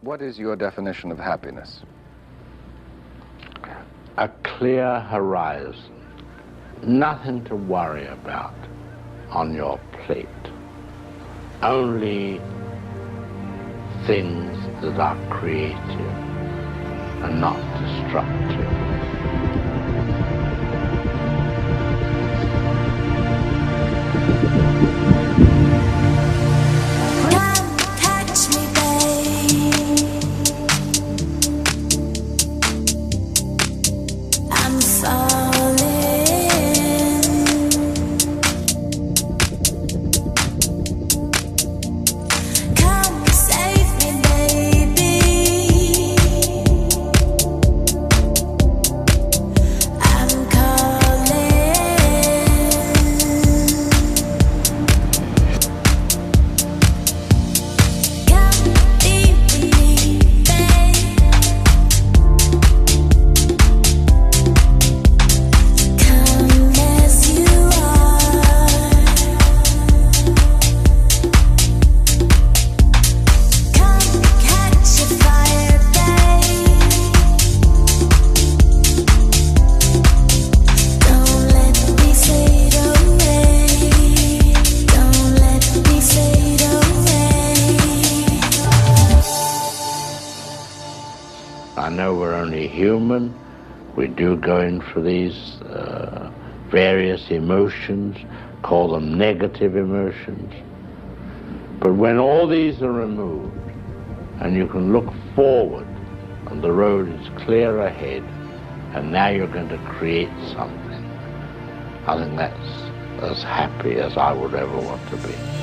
What is your definition of happiness? A clear horizon, nothing to worry about on your plate, only things that are creative and not destructive. I know we're only human. We do go in for these various emotions, call them negative emotions. But when all these are removed and you can look forward and the road is clear ahead and now you're going to create something, I think that's as happy as I would ever want to be.